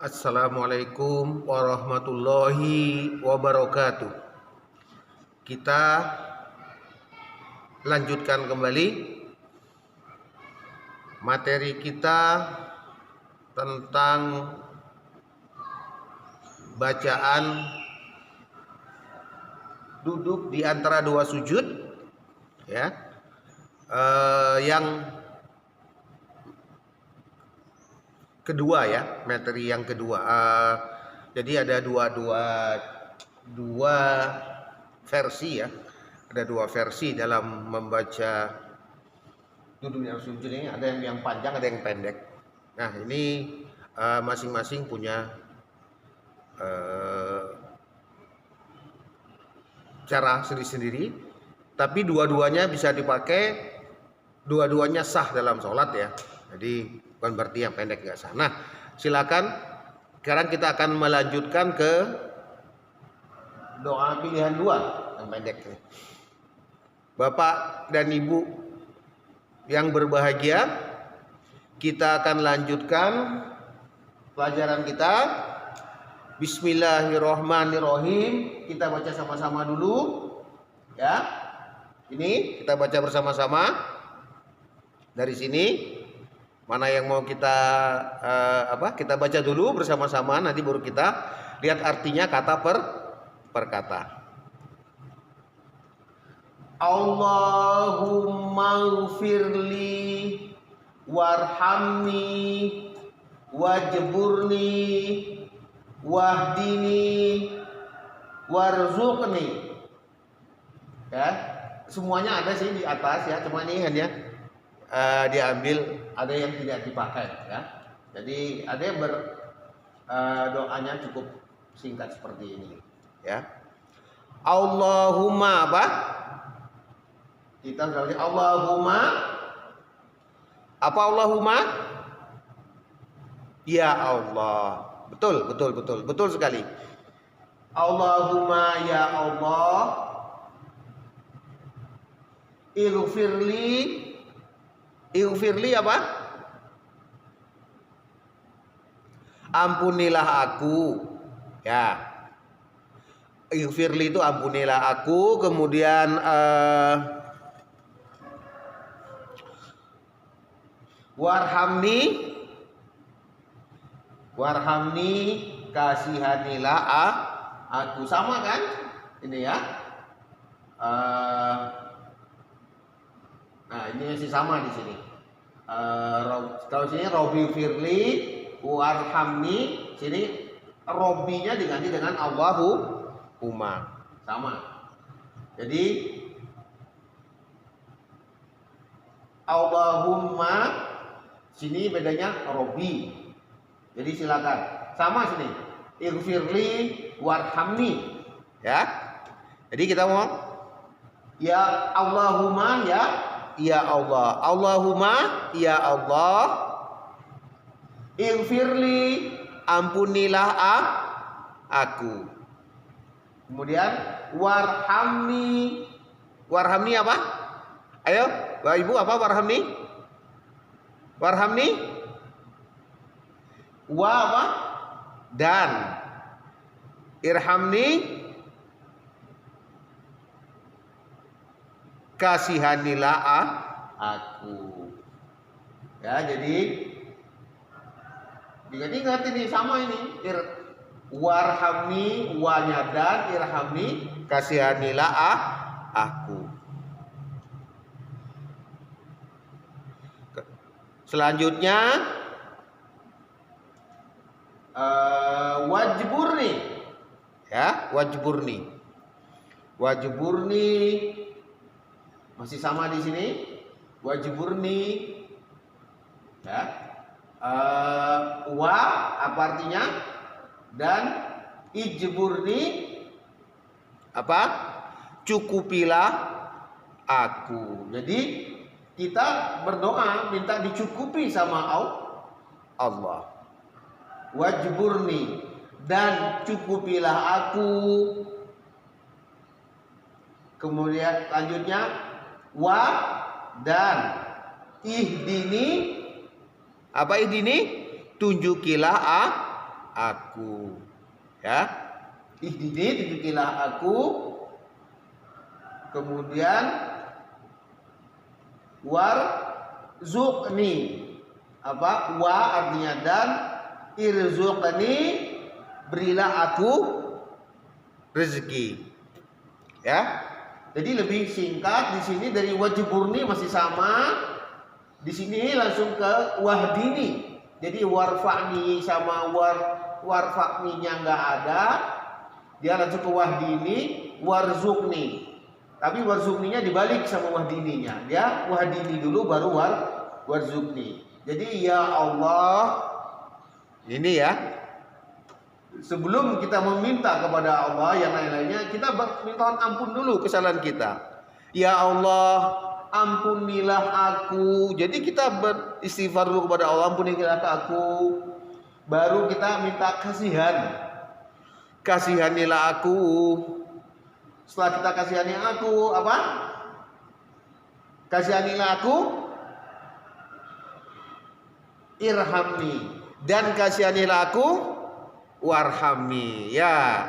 Assalamualaikum warahmatullahi wabarakatuh. Kita lanjutkan kembali materi kita tentang bacaan duduk di antara dua sujud, ya. Yang kedua, ya, materi yang kedua. Jadi ada dua versi, ya. Ada dua versi dalam membaca duduk yang sujud ini. Ada yang panjang, ada yang pendek. Nah, ini masing-masing punya cara sendiri-sendiri, tapi dua-duanya bisa dipakai, dua-duanya sah dalam sholat, ya. Jadi bukan berarti yang pendek nggak sah. Nah, silakan. Sekarang kita akan melanjutkan ke doa pilihan dua yang pendek. Bapak dan Ibu yang berbahagia, kita akan lanjutkan pelajaran kita. Bismillahirrohmanirrohim. Kita baca sama-sama dulu, ya. Ini kita baca bersama-sama dari sini. Mana yang mau kita kita baca dulu bersama-sama, nanti baru kita lihat artinya kata per kata. Allahumma ghfirli warhamni wajburni wahdini warzuqni. Ya, semuanya ada sih di atas, ya, cuma ini hanya diambil, ada yang tidak dipakai, ya. Jadi ada yang doanya cukup singkat seperti ini, ya. Allahumma apa? Kita berarti Allahumma apa? Allahumma ya Allah. Betul sekali. Allahumma ya Allah, Ighfirli apa? Ampunilah aku, ya. Ighfirli itu ampunilah aku. Kemudian warhamni kasihanilah aku. Sama kan ini, ya. Nah, ini masih sama di sini. Kalau sini Robbi firli warhamni, sini Robbinya diganti dengan Allahumma. Sama. Jadi Allahumma, sini bedanya Robbi. Jadi silakan. Sama sini. Ighfirli warhamni, ya. Jadi kita mau ya Allahumma, ya Allah. Allahumma ya Allah, Ighfirli ampunilah aku. Kemudian warhamni apa? Ayo, Bapak Ibu, apa warhamni? Wa apa? Dan irhamni kasihanilah aku. Ya, jadi ingat ini sama ini. Warhamni wanya dan irhamni kasihanilah aku. Selanjutnya wajburni, ya, wajburni masih sama di sini. Wajburni, ya. Wa apa artinya? Dan ijburni apa? Cukupilah aku. Jadi kita berdoa minta dicukupi sama Allah. Wajburni, dan cukupilah aku. Kemudian lanjutnya wa dan ihdini apa? Ihdini tunjukilah aku. Ya. Ihdini, tunjukilah aku. Kemudian warzuqni. Apa? Wa artinya dan, irzuqni, berilah aku rezeki. Ya. Jadi lebih singkat di sini dari wajburni masih sama. Di sini langsung ke wahdini. Jadi warfa'ni sama warfa'ninya enggak ada. Dia langsung ke wahdini, warzuqni. Tapi warzuqninya dibalik sama wahdininya. Dia wahdini dulu baru warzuqni. Jadi ya Allah, ini ya. Sebelum kita meminta kepada Allah yang lain-lainnya, kita minta ampun dulu kesalahan kita. Ya Allah, ampunilah aku. Jadi kita beristighfar dulu kepada Allah, ampunilah aku. Baru kita minta kasihan. Kasihanilah aku. Setelah kita kasihani aku, apa? Kasihanilah aku. Irhamni. Dan kasihanilah aku. Warhamni, ya.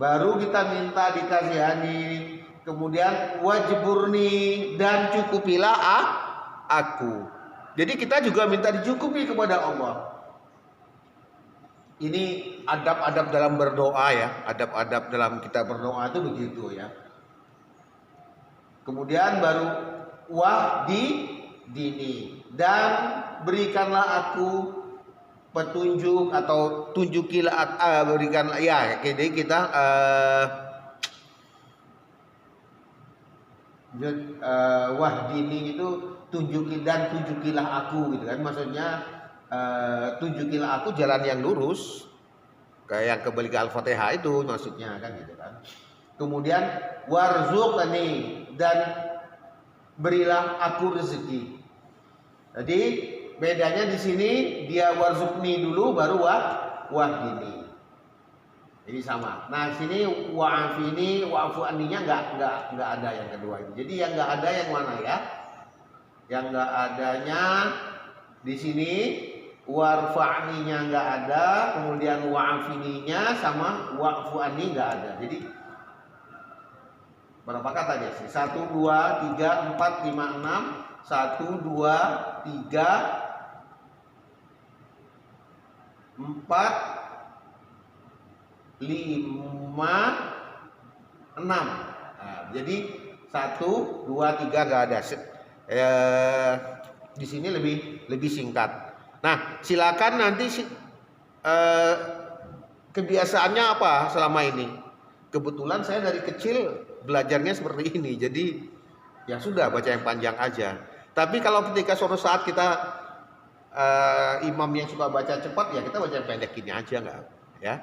Baru kita minta dikasihani. Kemudian wajburni, dan cukupilah aku. Jadi kita juga minta dicukupi kepada Allah. Ini adab-adab dalam berdoa ya. Adab-adab dalam kita berdoa itu begitu ya. Kemudian baru wahdini, dan berikanlah aku petunjuk atau tunjukilah berikanlah ya. Jadi kita wahdini itu tunjukilah aku gitu kan, maksudnya tunjukilah aku jalan yang lurus, kayak yang kembali ke Al-Fatihah itu maksudnya kan gitu kan. Kemudian warzuqni, dan berilah aku rezeki. Jadi bedanya di sini dia warzuqni dulu baru wahdini. Jadi sama. Nah, sini wa'afini, wa'fu anninya enggak ada yang kedua itu. Jadi yang enggak ada yang mana ya? Yang enggak adanya di sini warfa'ninya enggak ada, kemudian wa'afininya sama wa'fu anni enggak ada. Jadi berapa kata aja sih? 1 2 3 4 5 6. 1 2 3 4 5 6. Nah, jadi 1 2 3 enggak ada. Di sini lebih singkat. Nah, silakan nanti kebiasaannya apa selama ini? Kebetulan saya dari kecil belajarnya seperti ini. Jadi ya sudah, baca yang panjang aja. Tapi kalau ketika suatu saat kita imam yang suka baca cepat, ya kita baca yang pendek ini aja enggak ya.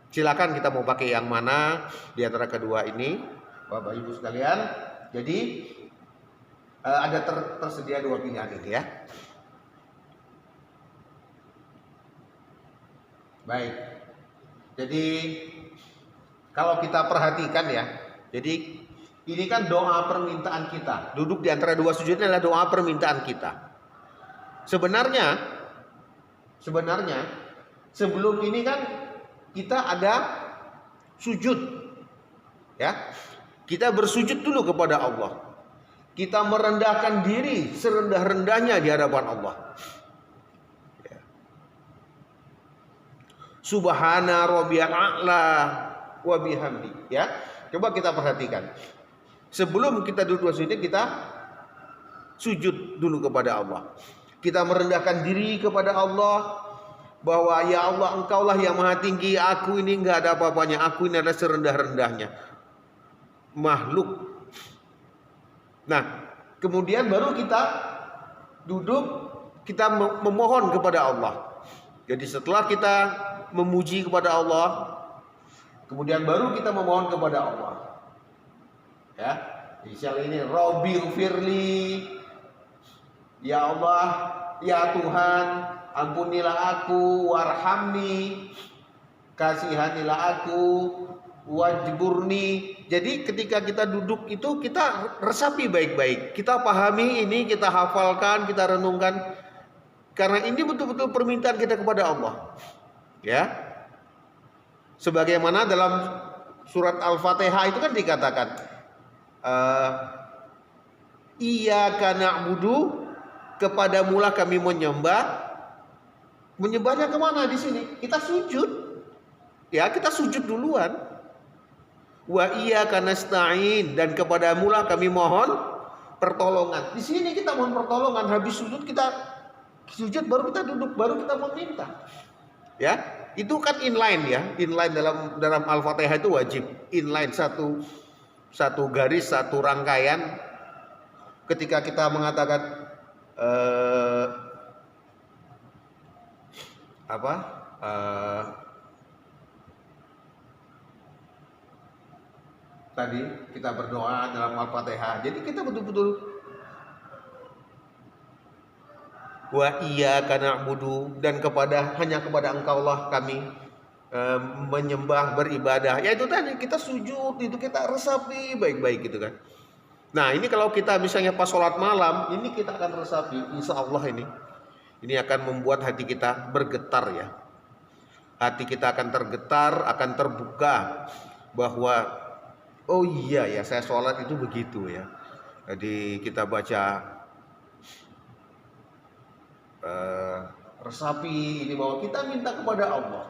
Silakan kita mau pakai yang mana di antara kedua ini, Bapak Ibu sekalian. Jadi ada tersedia dua pilihan ini ya. Baik. Jadi kalau kita perhatikan ya, jadi ini kan doa permintaan kita. Duduk di antara dua sujud adalah doa permintaan kita. Sebenarnya sebelum ini kan kita ada sujud. Ya. Kita bersujud dulu kepada Allah. Kita merendahkan diri serendah-rendahnya di hadapan Allah. Ya. Subhana rabbiyal a'la wa bihamdi, ya. Coba kita perhatikan. Sebelum kita duduk sujud, kita sujud dulu kepada Allah. Kita merendahkan diri kepada Allah, bahwa ya Allah, Engkaulah yang maha tinggi, aku ini enggak ada apa-apanya, aku ini adalah serendah-rendahnya makhluk. Nah, kemudian baru kita duduk, kita memohon kepada Allah. Jadi setelah kita memuji kepada Allah, kemudian baru kita memohon kepada Allah. Ya, misal ini Robbi ufirli, ya Allah, ya Tuhan, ampunilah aku, warhamni, kasihanilah aku, wajburni. Jadi ketika kita duduk itu kita resapi baik-baik, kita pahami ini, kita hafalkan, kita renungkan. Karena ini betul-betul permintaan kita kepada Allah. Ya. Sebagaimana dalam surat Al-Fatihah itu kan dikatakan iyyaka na'budu, kepadamulah kami menyembah. Menyembahnya kemana di sini? Kita sujud. Ya, kita sujud duluan. Wa iyyaka nasta'in, dan kepadamulah kami mohon pertolongan. Di sini kita mohon pertolongan, habis sujud kita sujud, baru kita duduk, baru kita meminta. Ya, itu kan inline ya. Inline dalam Al-Fatihah itu wajib. Inline satu garis, satu rangkaian. Ketika kita mengatakan tadi kita berdoa dalam Al-Fatihah. Jadi kita betul-betul wa iyyaka na'budu, dan hanya kepada Engkaulah kami menyembah, beribadah. Ya itu tadi kita sujud, itu kita resapi baik-baik gitu kan. Nah, ini kalau kita misalnya pas sholat malam, ini kita akan resapi, insya Allah ini akan membuat hati kita bergetar ya. Hati kita akan tergetar, akan terbuka bahwa oh iya ya, saya sholat itu begitu ya. Jadi kita baca resapi ini bahwa kita minta kepada Allah.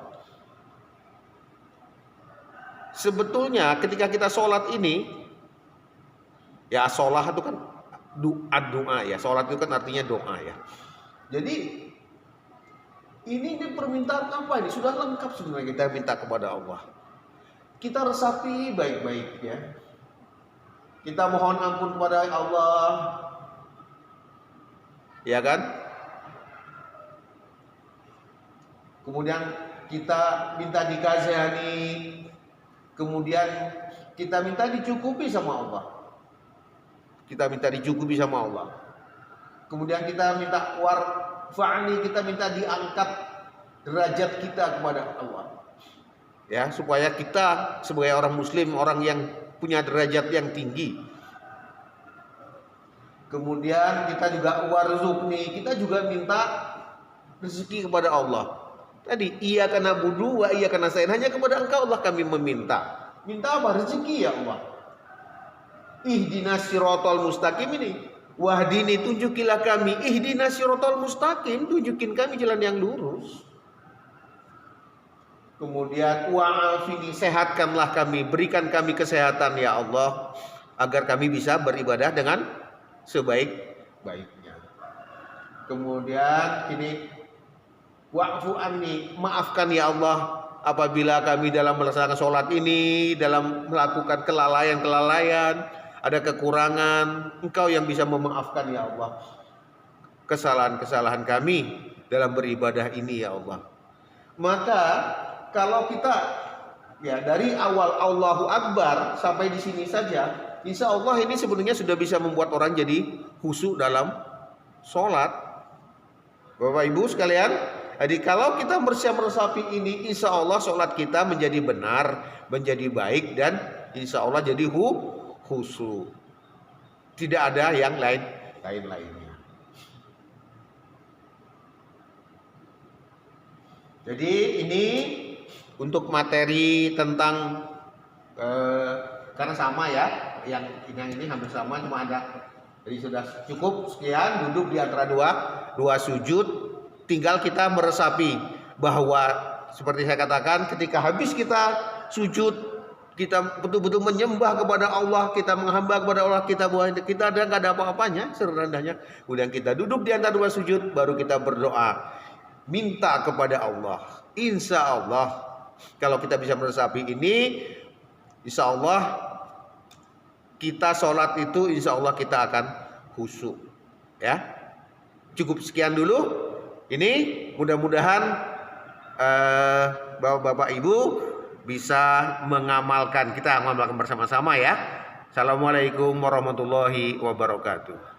Sebetulnya ketika kita sholat ini, ya sholat itu kan doa ya. Sholat itu kan artinya doa ya. Jadi ini permintaan apa ini? Sudah lengkap sebenarnya kita minta kepada Allah. Kita resapi baik-baik ya. Kita mohon ampun kepada Allah. Ya kan? Kemudian kita minta dikasihani. Kemudian kita minta dicukupi sama Allah. Kita minta dicukupi sama Allah. Kemudian kita minta warfa'ni, kita minta diangkat derajat kita kepada Allah. Ya, supaya kita sebagai orang muslim, orang yang punya derajat yang tinggi. Kemudian kita juga warzuqni, kita juga minta rezeki kepada Allah. Tadi iyyaka na'budu wa iyyaka nasta'in, hanya kepada Engkau Allah kami meminta. Minta apa? Rezeki ya Allah. Ihdinas siratal mustaqim ini. Wahdini, tunjukilah kami. Ihdinas siratal mustaqim, tunjukin kami jalan yang lurus. Kemudian wa'afini, sehatkanlah kami, berikan kami kesehatan ya Allah, agar kami bisa beribadah dengan sebaik-baiknya. Kemudian ini wa'fu anni, maafkan ya Allah apabila kami dalam melaksanakan sholat ini, dalam melakukan kelalaian, ada kekurangan, Engkau yang bisa memaafkan ya Allah kesalahan-kesalahan kami dalam beribadah ini ya Allah. Maka kalau kita ya dari awal Allahu Akbar sampai di sini saja, insya Allah ini sebenarnya sudah bisa membuat orang jadi khusyuk dalam sholat. Bapak Ibu sekalian, jadi kalau kita meresapi ini, insya Allah sholat kita menjadi benar, menjadi baik, dan insya Allah jadi khusyuk. Tidak ada yang lainnya. Jadi ini untuk materi tentang karena sama ya, yang ini hampir sama, cuma ada. Jadi sudah cukup sekian, duduk di antara dua sujud, tinggal kita meresapi bahwa seperti saya katakan, ketika habis kita sujud, kita betul-betul menyembah kepada Allah, kita menghamba kepada Allah, kita nggak ada apa-apanya serendahnya. Kemudian kita duduk di antara dua sujud, baru kita berdoa, minta kepada Allah. Insya Allah kalau kita bisa meresapi ini, insya Allah kita sholat itu, insya Allah kita akan khusyuk. Ya, cukup sekian dulu. Ini mudah-mudahan Bapak-bapak Ibu bisa mengamalkan, kita mengamalkan bersama-sama ya. Assalamualaikum warahmatullahi wabarakatuh.